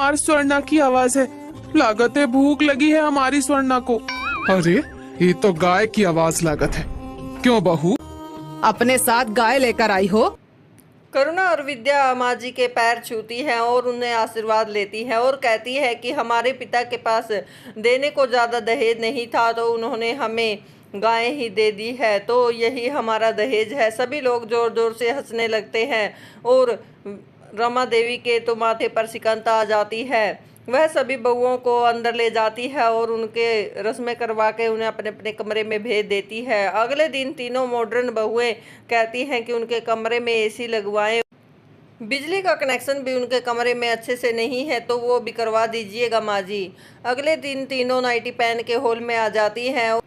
हमारी स्वर्णा की आवाज है। लागत है भूख लगी है हमारी स्वर्णा को। अरे ये तो गाय की आवाज लागत है। क्यों बहू? अपने साथ गाय लेकर आई हो? करुणा और विद्या माँ जी के पैर छूती है और उन्हें आशीर्वाद लेती है और कहती है कि हमारे पिता के पास देने को ज़्यादा दहेज नहीं था तो उन्होंने हमें गाय ही दे दी है, तो यही हमारा दहेज है। सभी लोग जोर जोर से हंसने लगते हैं और रमा देवी के तो माथे पर सिकंत आ जाती है। वह सभी बहुओं को अंदर ले जाती है और उनके रस्में करवा के उन्हें अपने अपने कमरे में भेज देती है। अगले दिन तीनों मॉडर्न बहुएं कहती हैं कि उनके कमरे में एसी लगवाएं। बिजली का कनेक्शन भी उनके कमरे में अच्छे से नहीं है तो वो भी करवा दीजिएगा माँ जी। अगले दिन तीनों नाइटी पहन के हॉल में आ जाती हैं।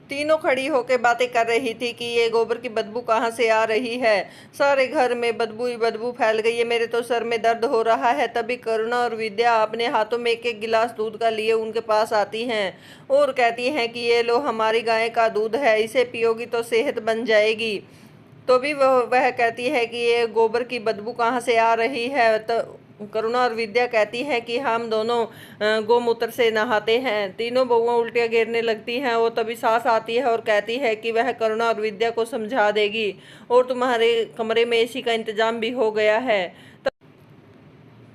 तीनों खड़ी होकर बातें कर रही थी कि ये गोबर की बदबू कहाँ से आ रही है। सारे घर में बदबू ही बदबू फैल गई है, मेरे तो सर में दर्द हो रहा है। तभी करुणा और विद्या अपने हाथों में एक एक गिलास दूध का लिए उनके पास आती हैं और कहती हैं कि ये लो हमारी गाय का दूध है, इसे पियोगी तो सेहत बन जाएगी। तो भी वह कहती है कि ये गोबर की बदबू कहाँ से आ रही है। तो करुणा और विद्या कहती है कि हम दोनों गोमूत्र से नहाते हैं। तीनों बहुएं उल्टियाँ गिरने लगती हैं और तभी सास आती है और कहती है कि वह करुणा और विद्या को समझा देगी और तुम्हारे कमरे में एसी का इंतजाम भी हो गया है।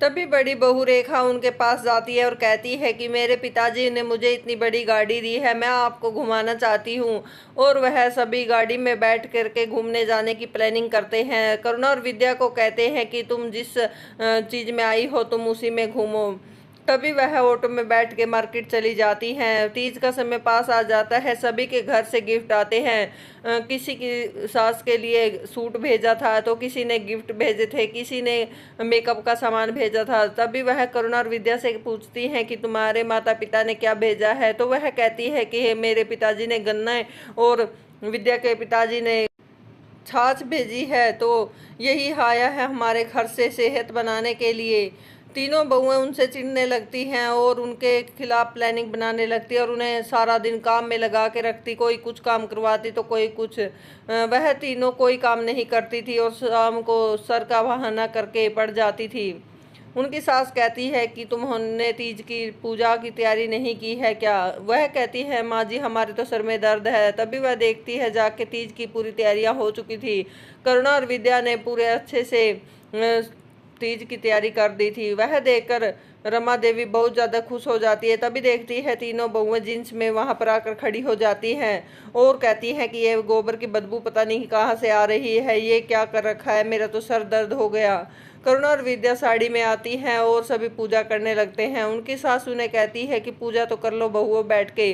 तभी बड़ी बहू रेखा उनके पास जाती है और कहती है कि मेरे पिताजी ने मुझे इतनी बड़ी गाड़ी दी है, मैं आपको घुमाना चाहती हूँ। और वह सभी गाड़ी में बैठ करके घूमने जाने की प्लानिंग करते हैं। करुणा और विद्या को कहते हैं कि तुम जिस चीज़ में आई हो तुम उसी में घूमो। तभी वह ऑटो में बैठ के मार्केट चली जाती हैं। तीज का समय पास आ जाता है, सभी के घर से गिफ्ट आते हैं। किसी की सास के लिए सूट भेजा था तो किसी ने गिफ्ट भेजे थे, किसी ने मेकअप का सामान भेजा था। तभी वह करुणा और विद्या से पूछती हैं कि तुम्हारे माता पिता ने क्या भेजा है। तो वह कहती है कि मेरे पिताजी ने गन्ना और विद्या के पिताजी ने छाछ भेजी है, तो यही आया है हमारे घर से सेहत बनाने के लिए। तीनों बहुएं उनसे चिढ़ने लगती हैं और उनके खिलाफ प्लानिंग बनाने लगती है और उन्हें सारा दिन काम में लगा के रखती। कोई कुछ काम करवाती तो कोई कुछ। वह तीनों कोई काम नहीं करती थी और शाम को सर का बहाना करके पड़ जाती थी। उनकी सास कहती है कि तुमने तीज की पूजा की तैयारी नहीं की है क्या? वह कहती है माँ जी हमारे तो सर में दर्द है। तभी वह देखती है जाके तीज की पूरी तैयारियां हो चुकी थी। करुणा और विद्या ने पूरे अच्छे से तीज की तैयारी कर दी थी। वह देखकर रमा देवी बहुत ज़्यादा खुश हो जाती है। तभी देखती है तीनों बहुएं जींस में वहां पर आकर खड़ी हो जाती हैं और कहती हैं कि ये गोबर की बदबू पता नहीं कहाँ से आ रही है, ये क्या कर रखा है, मेरा तो सर दर्द हो गया। करुणा और विद्या साड़ी में आती हैं और सभी पूजा करने लगते हैं। उनकी सास उन्हें कहती है कि पूजा तो कर लो बहुओं बैठ के।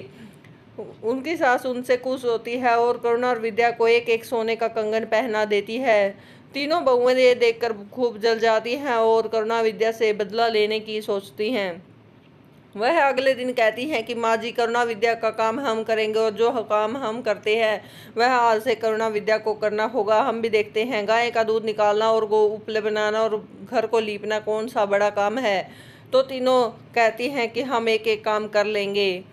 उनकी सास उनसे खुश होती है और करुणा और विद्या को एक एक सोने का कंगन पहना देती है। तीनों बहुएं ये देखकर खूब जल जाती हैं और करुणा विद्या से बदला लेने की सोचती हैं। वह अगले दिन कहती हैं कि माँ जी करुणा विद्या का काम हम करेंगे और जो काम हम करते हैं वह आज से करुणा विद्या को करना होगा। हम भी देखते हैं गाय का दूध निकालना और गो उपले बनाना और घर को लीपना कौन सा बड़ा काम है। तो तीनों कहती हैं कि हम एक एक काम कर लेंगे।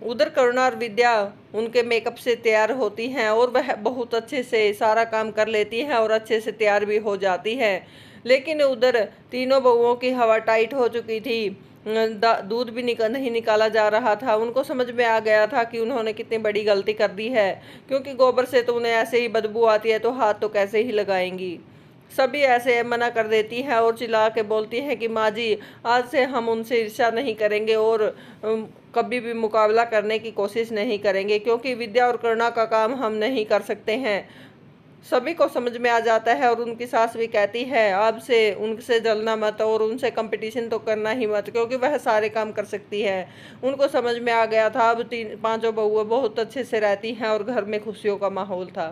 उधर करुणा और विद्या उनके मेकअप से तैयार होती हैं और वह बहुत अच्छे से सारा काम कर लेती हैं और अच्छे से तैयार भी हो जाती है। लेकिन उधर तीनों बहुओं की हवा टाइट हो चुकी थी। दूध भी नहीं निकाला जा रहा था। उनको समझ में आ गया था कि उन्होंने कितनी बड़ी गलती कर दी है, क्योंकि गोबर से तो उन्हें ऐसे ही बदबू आती है तो हाथ तो कैसे ही लगाएंगी। सभी ऐसे मना कर देती हैं और चिल्ला के बोलती हैं कि माँ जी आज से हम उनसे ईर्ष्या नहीं करेंगे और कभी भी मुकाबला करने की कोशिश नहीं करेंगे, क्योंकि विद्या और करुणा का काम हम नहीं कर सकते हैं। सभी को समझ में आ जाता है और उनकी सास भी कहती है अब से उनसे जलना मत और उनसे कंपटीशन तो करना ही मत, क्योंकि वह सारे काम कर सकती है। उनको समझ में आ गया था। अब पांचों बहुएं बहुत अच्छे से रहती हैं और घर में खुशियों का माहौल था।